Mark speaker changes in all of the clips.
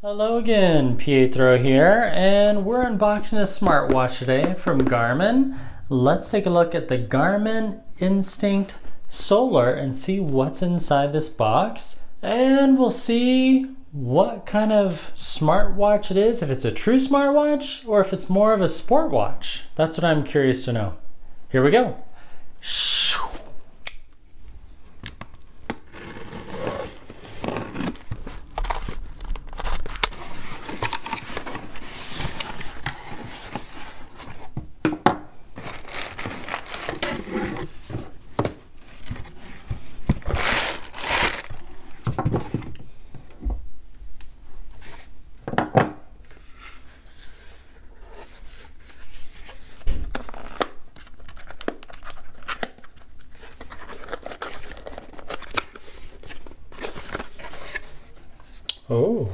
Speaker 1: Hello again, Pietro here, and we're unboxing a smartwatch today from Garmin. Let's take a look at the Garmin Instinct Solar and see what's inside this box. And we'll see what kind of smartwatch it is, if it's a true smartwatch or if it's more of a sport watch. That's what I'm curious to know. Here we go. Oh.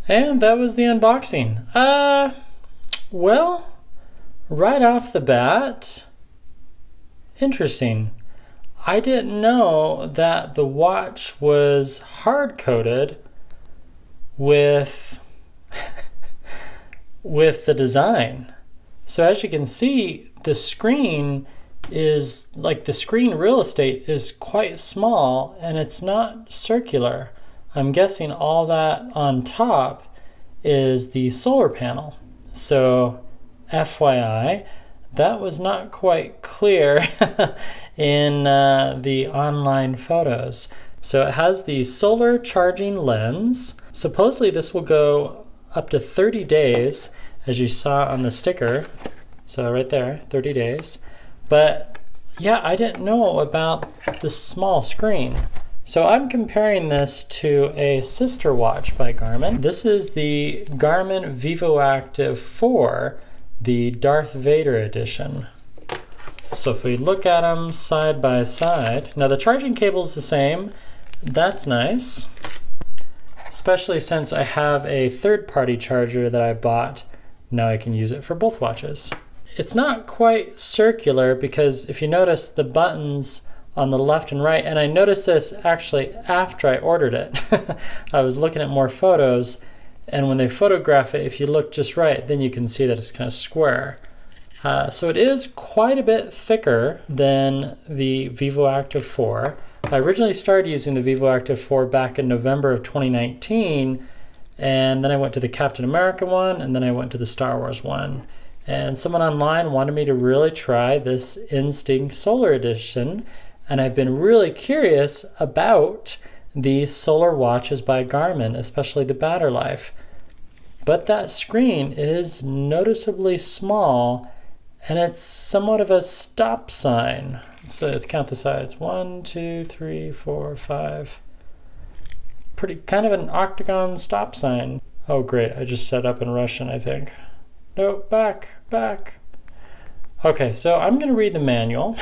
Speaker 1: And that was the unboxing. Well, right off the bat, interesting. I didn't know that the watch was hard-coated with with the design. So as you can see, the screen is like the screen real estate is quite small and it's not circular. I'm guessing all that on top is the solar panel. So FYI, that was not quite clear in the online photos. So it has the solar charging lens. Supposedly this will go up to 30 days, as you saw on the sticker. So right there, 30 days. But yeah, I didn't know about the small screen. So I'm comparing this to a sister watch by Garmin. This is the Garmin VivoActive 4, the Darth Vader edition. So if we look at them side by side, now the charging cable is the same. That's nice, especially since I have a third-party charger that I bought. Now I can use it for both watches. It's not quite circular because if you notice the buttons on the left and right, and I noticed this actually after I ordered it. I was looking at more photos, and when they photograph it, if you look just right, then you can see that it's kind of square. So it is quite a bit thicker than the VivoActive 4. I originally started using the VivoActive 4 back in November of 2019, and then I went to the Captain America one, and then I went to the Star Wars one. And someone online wanted me to really try this Instinct Solar Edition, and I've been really curious about the solar watches by Garmin, especially the battery life. But that screen is noticeably small, and it's somewhat of a stop sign. So let's count the sides. 1, 2, 3, 4, 5. Pretty kind of an octagon stop sign. Oh great, I just set up in Russian, I think. No, back. Okay, so I'm going to read the manual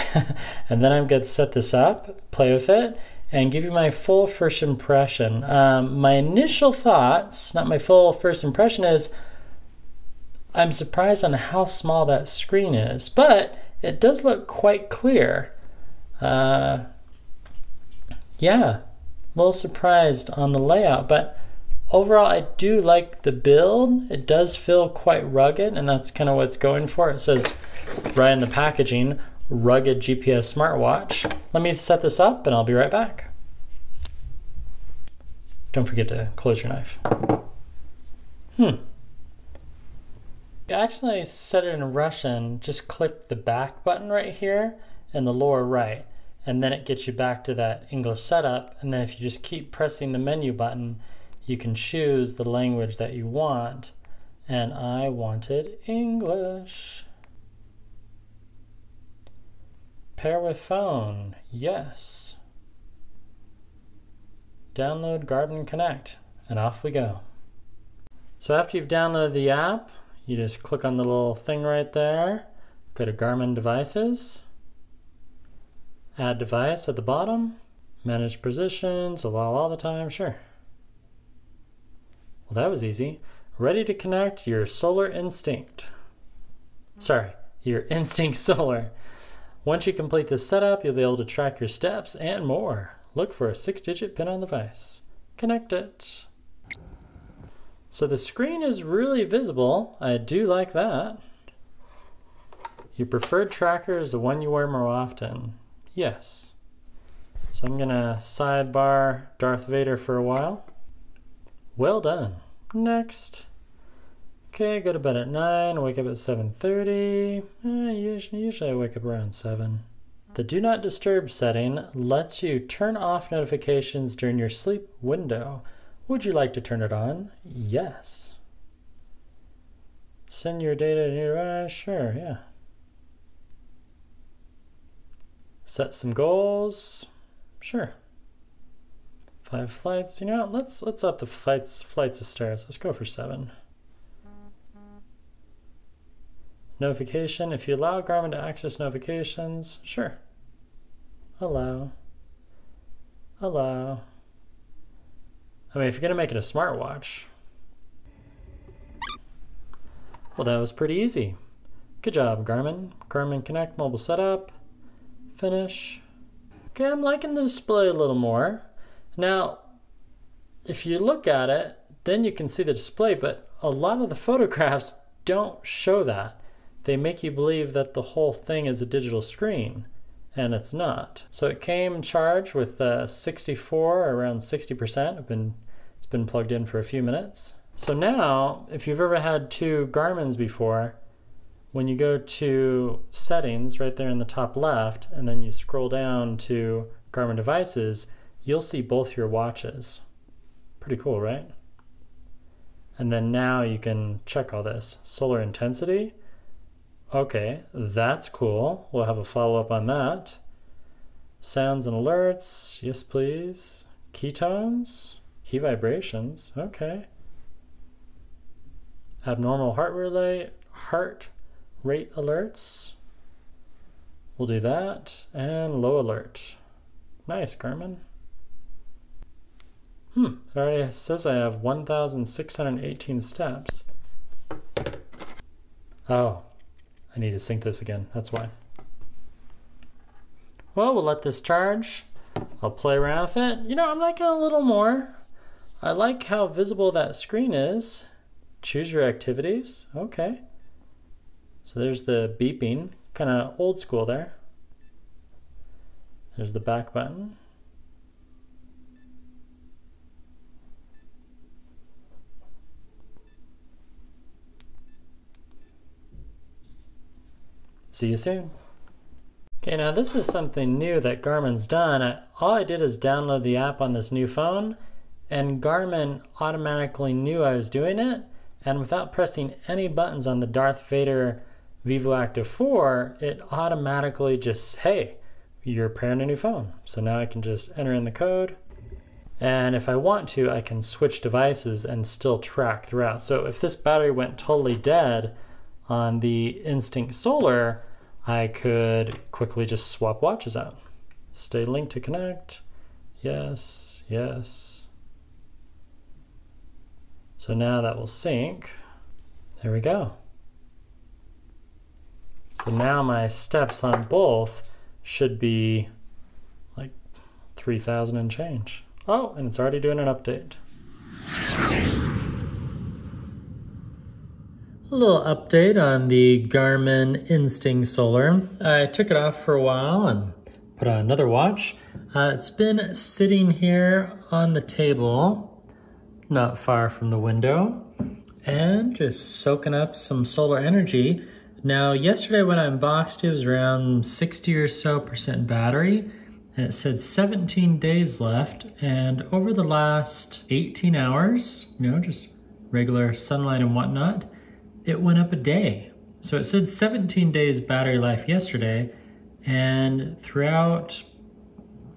Speaker 1: and then I'm going to set this up, play with it, and give you my full first impression. My initial thoughts, not my full first impression, is I'm surprised on how small that screen is, but it does look quite clear. Yeah, a little surprised on the layout, but overall I do like the build. It does feel quite rugged, and that's kind of what it's going for. It says right in the packaging, rugged GPS smartwatch. Let me set this up and I'll be right back. Don't forget to close your knife. You actually set it in Russian, just click the back button right here in the lower right, and then it gets you back to that English setup. And then if you just keep pressing the menu button, you can choose the language that you want. And I wanted English. Pair with phone, yes. Download Garmin Connect, and off we go. So after you've downloaded the app, you just click on the little thing right there, go to Garmin Devices, add device at the bottom, manage positions, allow all the time, sure. Well, that was easy. Ready to connect your Solar Instinct. Sorry, your Instinct Solar. Once you complete this setup, you'll be able to track your steps and more. Look for a 6-digit pin on the device. Connect it. So the screen is really visible. I do like that. Your preferred tracker is the one you wear more often. Yes. So I'm gonna sidebar Darth Vader for a while. Well done. Next. Okay, go to bed at 9, wake up at 7:30. Usually I wake up around 7. The Do Not Disturb setting lets you turn off notifications during your sleep window. Would you like to turn it on? Yes. Send your data to your device? Sure, yeah. Set some goals? Sure. 5 flights, you know, let's up the flights of stairs. Let's go for 7. Notification, if you allow Garmin to access notifications, sure. Allow. Allow. I mean, if you're gonna make it a smartwatch. Well, that was pretty easy. Good job, Garmin. Garmin Connect mobile setup. Finish. Okay, I'm liking the display a little more. Now, if you look at it, then you can see the display, but a lot of the photographs don't show that. They make you believe that the whole thing is a digital screen, and it's not. So it came charged with 64, around 60%. It's been plugged in for a few minutes. So now, if you've ever had 2 Garmin's before, when you go to settings right there in the top left, and then you scroll down to Garmin devices, you'll see both your watches. Pretty cool, right? And then now you can check all this. Solar intensity. Okay, that's cool. We'll have a follow-up on that. Sounds and alerts. Yes, please. Ketones. Key vibrations. Okay. Abnormal heart rate alerts. We'll do that. And low alert. Nice, Garmin. It already says I have 1,618 steps. Oh, I need to sync this again. That's why. Well, we'll let this charge. I'll play around with it. You know, I'm liking it a little more. I like how visible that screen is. Choose your activities. Okay. So there's the beeping. Kind of old school there. There's the back button. See you soon. Okay, now this is something new that Garmin's done. All I did is download the app on this new phone, and Garmin automatically knew I was doing it, and without pressing any buttons on the Darth Vader VivoActive 4, it automatically just, hey, you're pairing a new phone. So now I can just enter in the code, and if I want to, I can switch devices and still track throughout. So if this battery went totally dead on the Instinct Solar, I could quickly just swap watches out. Stay linked to connect. Yes, yes. So now that will sync. There we go. So now my steps on both should be like 3,000 and change. Oh, and it's already doing an update. A little update on the Garmin Instinct Solar. I took it off for a while and put on another watch. It's been sitting here on the table, not far from the window, and just soaking up some solar energy. Now, yesterday when I unboxed it was around 60% or so battery, and it said 17 days left. And over the last 18 hours, you know, just regular sunlight and whatnot, it went up a day. So it said 17 days battery life yesterday, and throughout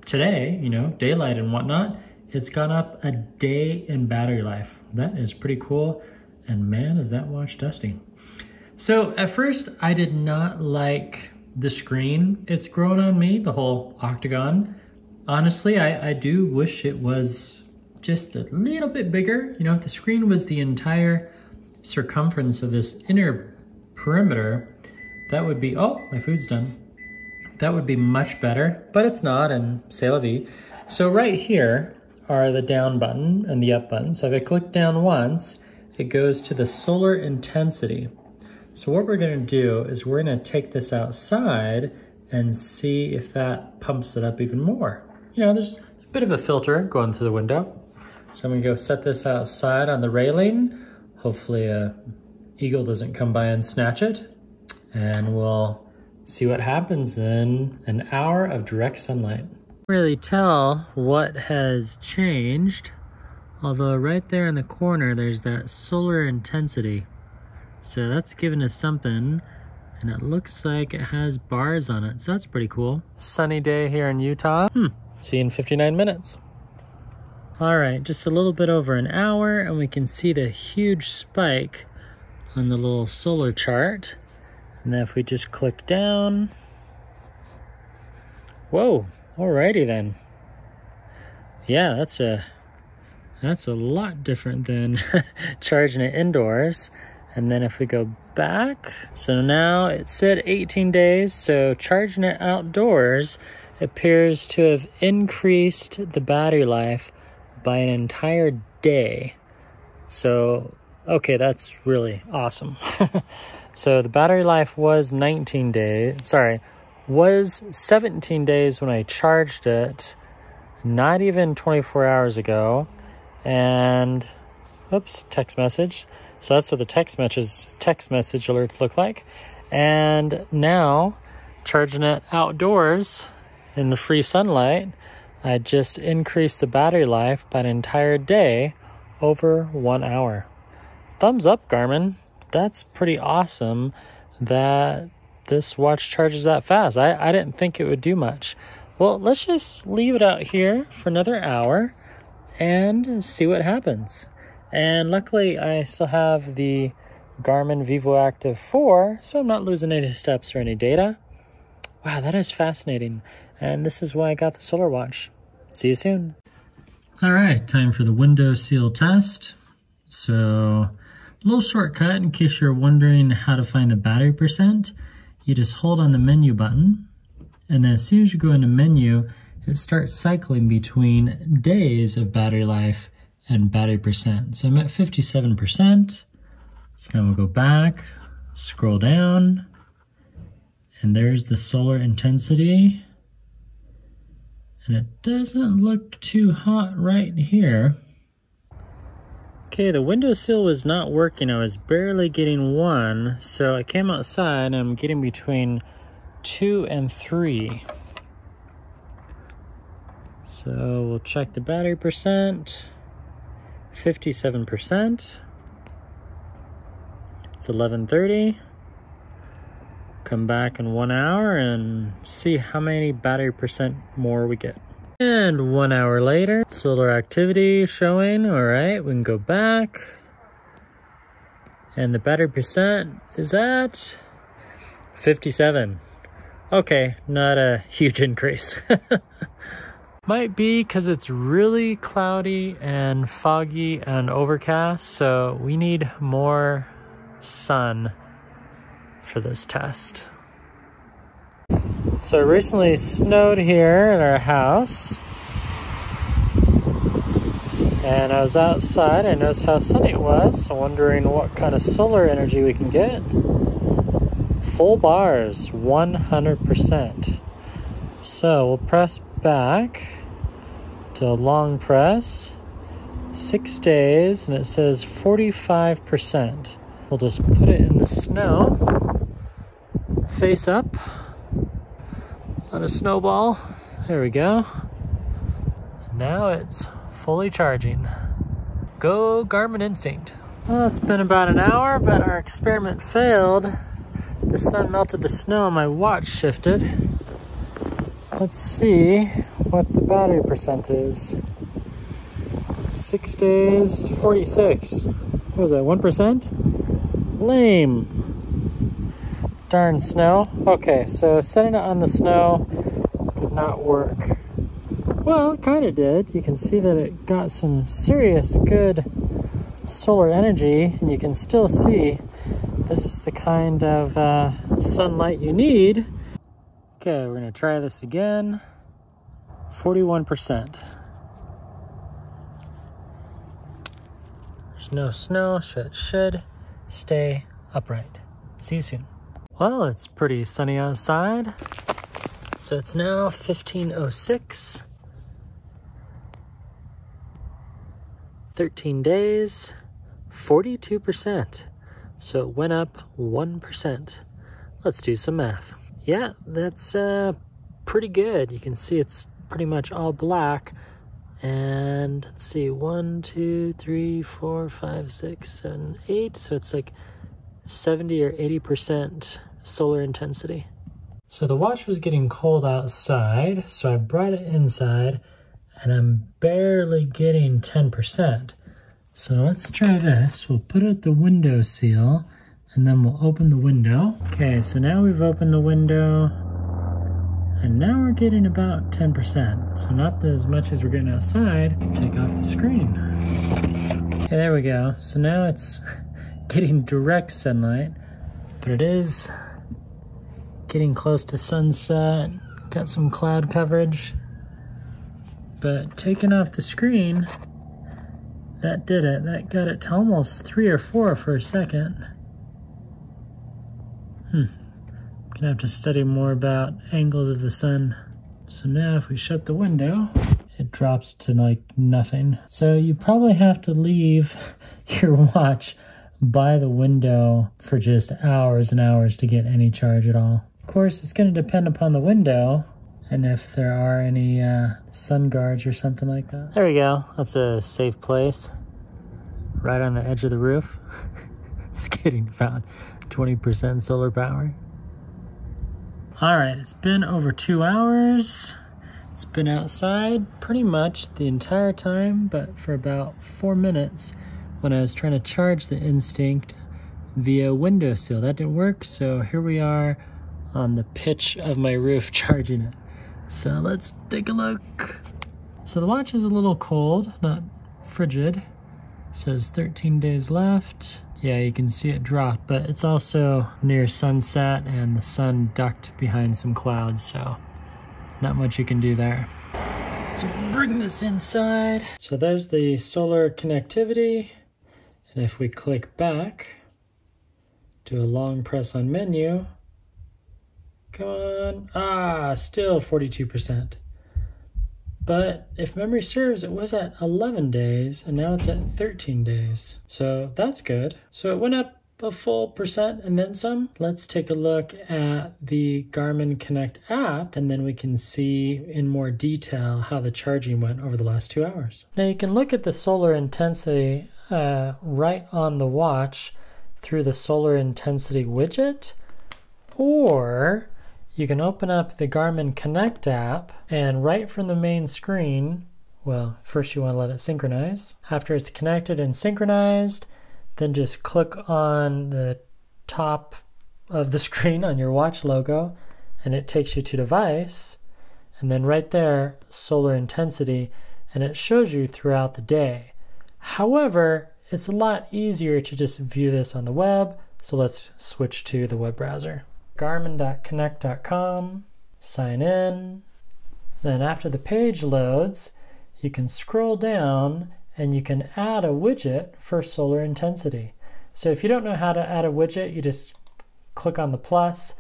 Speaker 1: today, you know, daylight and whatnot, it's gone up a day in battery life. That is pretty cool, and man, is that watch dusty. So at first, I did not like the screen. It's grown on me, the whole octagon. Honestly, I do wish it was just a little bit bigger. You know, if the screen was the entire circumference of this inner perimeter, that would be, oh, my food's done. That would be much better, but it's not, and c'est la vie. So right here are the down button and the up button. So if I click down once, it goes to the solar intensity. So what we're gonna do is we're gonna take this outside and see if that pumps it up even more. You know, there's a bit of a filter going through the window. So I'm gonna go set this outside on the railing. Hopefully a eagle doesn't come by and snatch it. And we'll see what happens in an hour of direct sunlight. Really tell what has changed, although right there in the corner there's that solar intensity. So that's giving us something, and it looks like it has bars on it, so that's pretty cool. Sunny day here in Utah. See you in 59 minutes. All right, just a little bit over an hour, and we can see the huge spike on the little solar chart. And then if we just click down, whoa, alrighty then. Yeah, that's a lot different than charging it indoors. And then if we go back, so now it said 18 days, so charging it outdoors appears to have increased the battery life by an entire day. So, okay, that's really awesome. So the battery life was 17 days when I charged it, not even 24 hours ago. And, oops, text message. So that's what the text message alerts look like. And now, charging it outdoors in the free sunlight, I just increased the battery life by an entire day over 1 hour. Thumbs up, Garmin. That's pretty awesome that this watch charges that fast. I didn't think it would do much. Well, let's just leave it out here for another hour and see what happens. And luckily, I still have the Garmin VivoActive 4, so I'm not losing any steps or any data. Wow, that is fascinating. And this is why I got the solar watch. See you soon. All right, time for the window seal test. So, a little shortcut in case you're wondering how to find the battery percent. You just hold on the menu button, and then as soon as you go into menu, it starts cycling between days of battery life and battery percent. So I'm at 57%. So now we'll go back, scroll down, and there's the solar intensity. And it doesn't look too hot right here. Okay, the window seal was not working. I was barely getting 1, so I came outside and I'm getting between 2 and 3. So we'll check the battery percent. 57%. It's 11:30. Come back in 1 hour and see how many battery percent more we get. And 1 hour later, solar activity showing. All right, we can go back. And the battery percent is at 57. Okay, not a huge increase. Might be because it's really cloudy and foggy and overcast, so we need more sun for this test. So it recently snowed here at our house, and I was outside. I noticed how sunny it was, so wondering what kind of solar energy we can get. Full bars, 100%. So we'll press back to a long press, 6 days, and it says 45%. We'll just put it in the snow, face up on a snowball. There we go. Now it's fully charging. Go Garmin Instinct. Well, it's been about an hour, but our experiment failed. The sun melted the snow and my watch shifted. Let's see what the battery percent is. 6 days, 46. What was that, 1%? Lame. Darn snow. Okay, so setting it on the snow did not work. Well, it kind of did. You can see that it got some serious good solar energy, and you can still see this is the kind of sunlight you need. Okay, we're gonna try this again. 41%. There's no snow, so it should stay upright. See you soon. Well, it's pretty sunny outside. So it's now 15:06. 13 days, 42%. So it went up 1%. Let's do some math. Yeah, that's pretty good. You can see it's pretty much all black. And let's see, 1, 2, 3, 4, 5, 6, 7, 8. So it's like 70 or 80% solar intensity. So the watch was getting cold outside, so I brought it inside, and I'm barely getting 10%. So let's try this. We'll put it at the window seal, and then we'll open the window. Okay, so now we've opened the window, and now we're getting about 10%. So not as much as we're getting outside. Take off the screen. Okay, there we go. So now it's getting direct sunlight, but it is getting close to sunset. Got some cloud coverage. But taking off the screen, that did it. That got it to almost 3 or 4 for a second. Gonna have to study more about angles of the sun. So now if we shut the window, it drops to like nothing. So you probably have to leave your watch by the window for just hours and hours to get any charge at all. Of course, it's gonna depend upon the window and if there are any sun guards or something like that. There we go. That's a safe place. Right on the edge of the roof. It's getting about 20% solar power. All right, it's been over 2 hours. It's been outside pretty much the entire time, but for about 4 minutes when I was trying to charge the Instinct via windowsill. That didn't work, so here we are on the pitch of my roof charging it. So let's take a look. So the watch is a little cold, not frigid. It says 13 days left. Yeah, you can see it drop, but it's also near sunset and the sun ducked behind some clouds, so not much you can do there. So bring this inside. So there's the solar connectivity. And if we click back, do a long press on menu, come on, still 42%. But if memory serves, it was at 11 days and now it's at 13 days. So that's good. So it went up a full percent and then some. Let's take a look at the Garmin Connect app and then we can see in more detail how the charging went over the last 2 hours. Now you can look at the solar intensity right on the watch through the solar intensity widget, or you can open up the Garmin Connect app and right from the main screen, well, first you want to let it synchronize. After it's connected and synchronized, then just click on the top of the screen on your watch logo and it takes you to device, and then right there, solar intensity, and it shows you throughout the day. However, it's a lot easier to just view this on the web, so let's switch to the web browser. Garmin.connect.com, sign in. Then after the page loads, you can scroll down and you can add a widget for solar intensity. So if you don't know how to add a widget, you just click on the plus,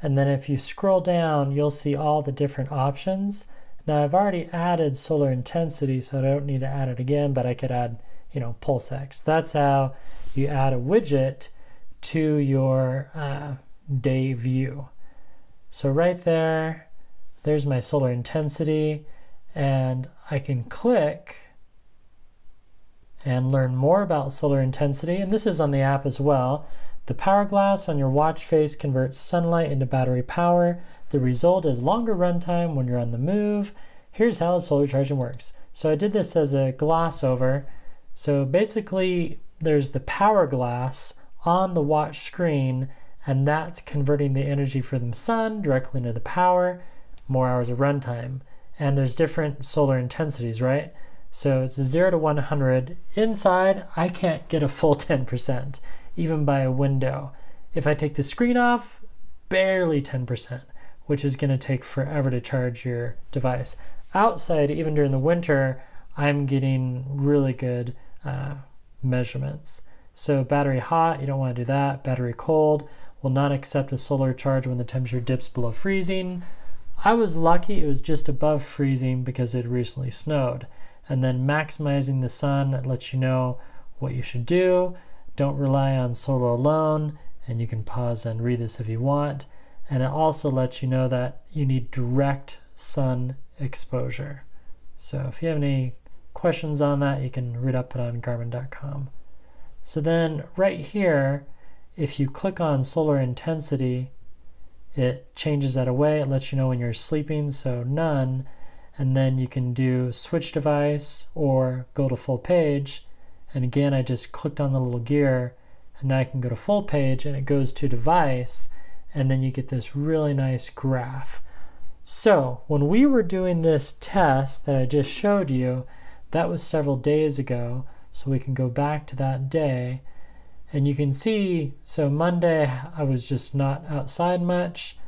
Speaker 1: and then if you scroll down, you'll see all the different options. Now I've already added solar intensity, so I don't need to add it again, but I could add, PulseX. That's how you add a widget to your day view. So right there, there's my solar intensity, and I can click and learn more about solar intensity, and this is on the app as well. The power glass on your watch face converts sunlight into battery power. The result is longer runtime when you're on the move. Here's how solar charging works. So I did this as a gloss over. So basically, there's the power glass on the watch screen, and that's converting the energy from the sun directly into the power, more hours of runtime. And there's different solar intensities, right? So it's 0 to 100. Inside, I can't get a full 10%, even by a window. If I take the screen off, barely 10%, which is going to take forever to charge your device. Outside, even during the winter, I'm getting really good measurements. So battery hot, you don't want to do that. Battery cold, will not accept a solar charge when the temperature dips below freezing. I was lucky it was just above freezing because it recently snowed. And then maximizing the sun, it lets you know what you should do. Don't rely on solar alone, and you can pause and read this if you want. And it also lets you know that you need direct sun exposure. So if you have any questions on that, you can read up it on Garmin.com. So then right here, if you click on solar intensity, it changes that away. It lets you know when you're sleeping, so none. And then you can do switch device or go to full page. And again, I just clicked on the little gear, and now I can go to full page, and it goes to device, and then you get this really nice graph. So when we were doing this test that I just showed you, that was several days ago, so we can go back to that day, and you can see, so Monday I was just not outside much.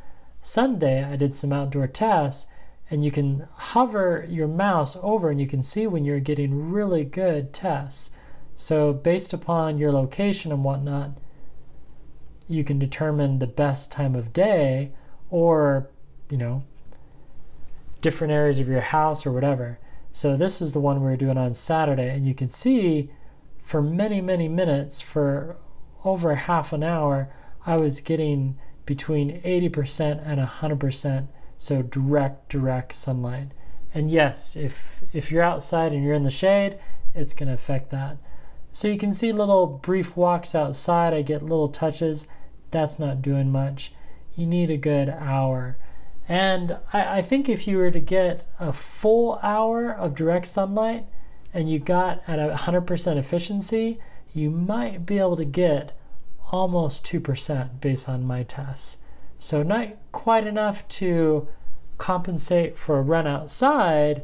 Speaker 1: Sunday I did some outdoor tests, and you can hover your mouse over and you can see when you're getting really good tests. So based upon your location and whatnot, you can determine the best time of day, or, different areas of your house or whatever. So this was the one we were doing on Saturday, and you can see for many, many minutes, for over half an hour, I was getting between 80% and 100%, so direct sunlight. And yes, if you're outside and you're in the shade, it's going to affect that. So you can see little brief walks outside, I get little touches. That's not doing much. You need a good hour. And I think if you were to get a full hour of direct sunlight and you got at 100% efficiency, you might be able to get almost 2% based on my tests. So not quite enough to compensate for a run outside,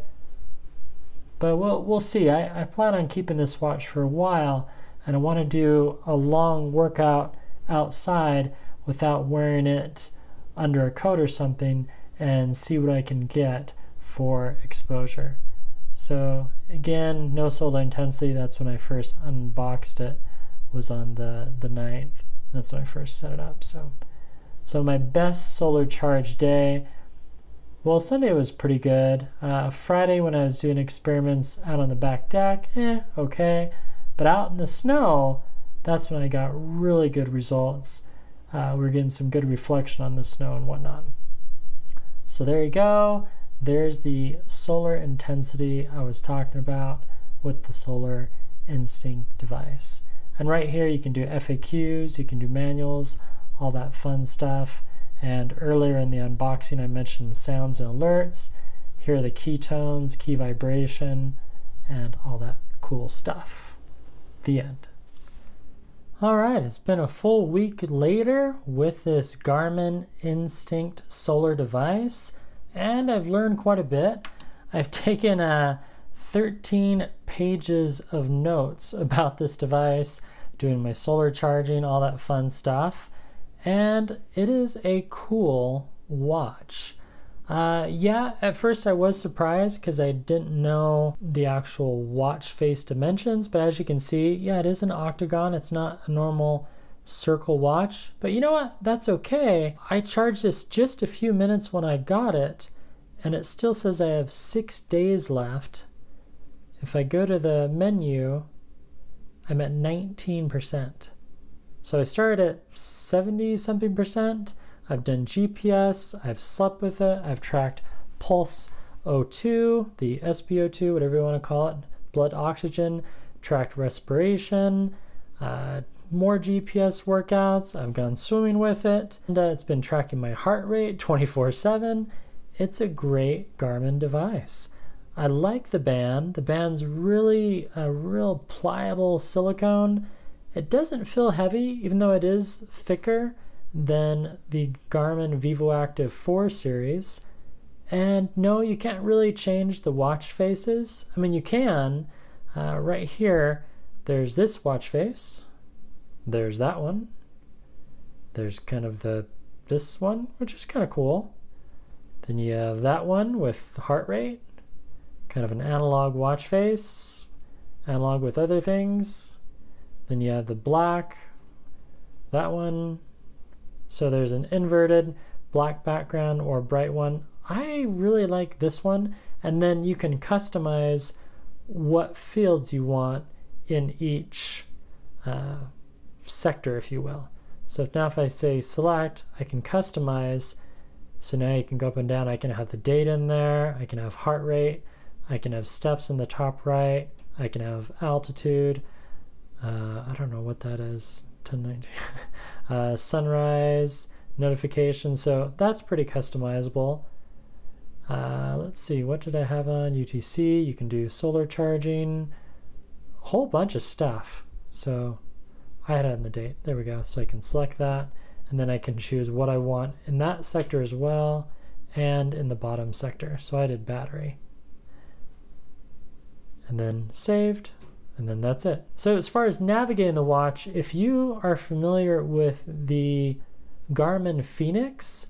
Speaker 1: but we'll see. I plan on keeping this watch for a while, and I want to do a long workout outside without wearing it under a coat or something, and see what I can get for exposure. So again, no solar intensity. That's when I first unboxed it, was on the 9th. That's when I first set it up. So my best solar charge day, well, Sunday was pretty good. Friday, when I was doing experiments out on the back deck, okay. But out in the snow, that's when I got really good results. We were getting some good reflection on the snow and whatnot. So there you go. There's the solar intensity I was talking about with the Solar Instinct device. And right here you can do FAQs, you can do manuals, all that fun stuff. And earlier in the unboxing I mentioned sounds and alerts. Here are the key tones, key vibration, and all that cool stuff. The end. All right, it's been a full week later with this Garmin Instinct solar device, and I've learned quite a bit. I've taken 13 pages of notes about this device, doing my solar charging, all that fun stuff, and it is a cool watch. Yeah, at first I was surprised because I didn't know the actual watch face dimensions, but as you can see, yeah, it is an octagon. It's not a normal circle watch, but you know what? That's okay. I charged this just a few minutes when I got it, and it still says I have 6 days left. If I go to the menu, I'm at 19%. So I started at 70 something percent. I've done GPS, I've slept with it, I've tracked pulse O2, the SpO2, whatever you want to call it, blood oxygen, tracked respiration, more GPS workouts, I've gone swimming with it, and it's been tracking my heart rate 24/7. It's a great Garmin device. I like the band. The band's really a real pliable silicone. It doesn't feel heavy, even though it is thicker than the Garmin VivoActive 4 series. And no, you can't really change the watch faces. I mean, you can. Right here, there's this watch face. There's that one. There's kind of this one, which is kind of cool. Then you have that one with heart rate, kind of an analog watch face, analog with other things. Then you have the black, that one. So there's an inverted black background or bright one. I really like this one. And then you can customize what fields you want in each sector, if you will. So now if I say select, I can customize. So now you can go up and down. I can have the date in there. I can have heart rate. I can have steps in the top right. I can have altitude. I don't know what that is. 1090. Sunrise, notifications. So that's pretty customizable. Let's see, what did I have on UTC? You can do solar charging, a whole bunch of stuff. So I had it on the date. There we go. So I can select that, and then I can choose what I want in that sector as well, and in the bottom sector. So I did battery, and then saved. And then that's it. So as far as navigating the watch, if you are familiar with the Garmin Fenix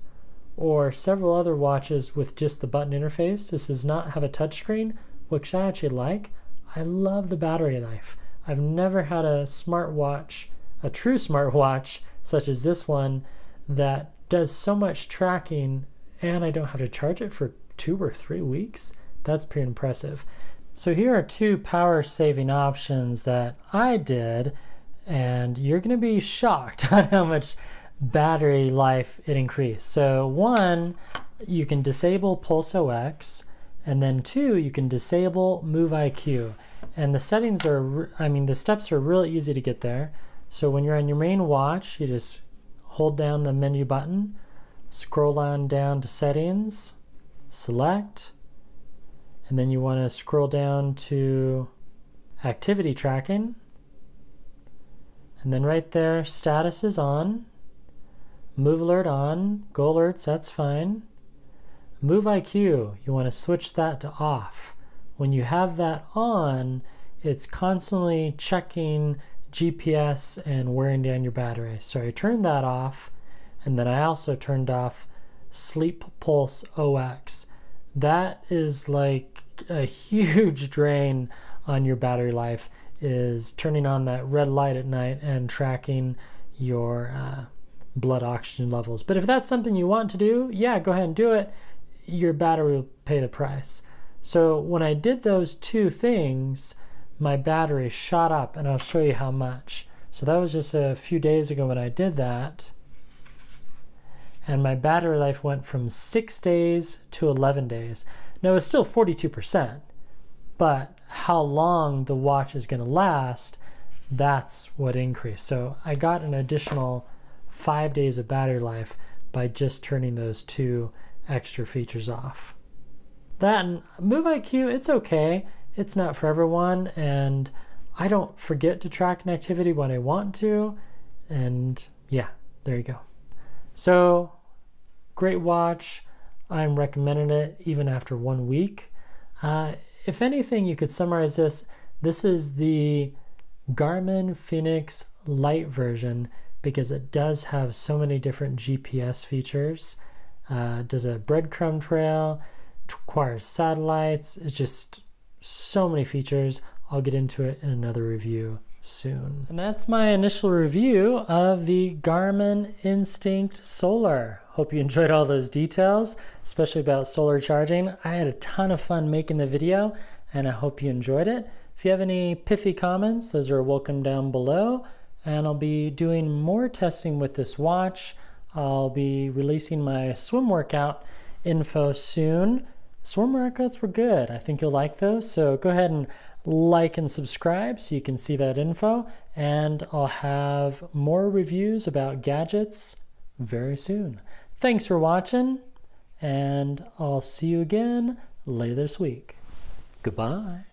Speaker 1: or several other watches with just the button interface, this does not have a touchscreen, which I actually like. I love the battery life. I've never had a smartwatch, a true smartwatch, such as this one, that does so much tracking and I don't have to charge it for 2 or 3 weeks. That's pretty impressive. So here are 2 power saving options that I did, and you're going to be shocked on how much battery life it increased. So 1, you can disable Pulse OX, and then 2, you can disable Move IQ. And the settings are, the steps are really easy to get there. So when you're on your main watch, you just hold down the menu button, scroll on down to settings, select, and then you want to scroll down to activity tracking. And then right there, status is on. Move alert on. Go alerts, that's fine. Move IQ, you want to switch that to off. When you have that on, it's constantly checking GPS and wearing down your battery. So I turned that off, and then I also turned off Sleep Pulse OX. That is like a huge drain on your battery life, is turning on that red light at night and tracking your blood oxygen levels. But if that's something you want to do, yeah, go ahead and do it. Your battery will pay the price. So when I did those 2 things, my battery shot up, and I'll show you how much. So that was just a few days ago when I did that. And my battery life went from 6 days to 11 days. Now it's still 42%, but how long the watch is going to last, that's what increased. So I got an additional 5 days of battery life by just turning those 2 extra features off. That and Move IQ, it's okay. It's not for everyone, and I don't forget to track an activity when I want to. And yeah, there you go. So great watch. I'm recommending it even after 1 week. If anything, you could summarize this. This is the Garmin Fenix Lite version because it does have so many different GPS features. Does a breadcrumb trail, acquires satellites. It's just so many features. I'll get into it in another review soon. And that's my initial review of the Garmin Instinct Solar. Hope you enjoyed all those details, especially about solar charging. I had a ton of fun making the video, and I hope you enjoyed it. If you have any pithy comments, those are welcome down below, and I'll be doing more testing with this watch. I'll be releasing my swim workout info soon. Swim workouts were good. I think you'll like those, so go ahead and like and subscribe so you can see that info, and I'll have more reviews about gadgets very soon. Thanks for watching, and I'll see you again later this week. Goodbye.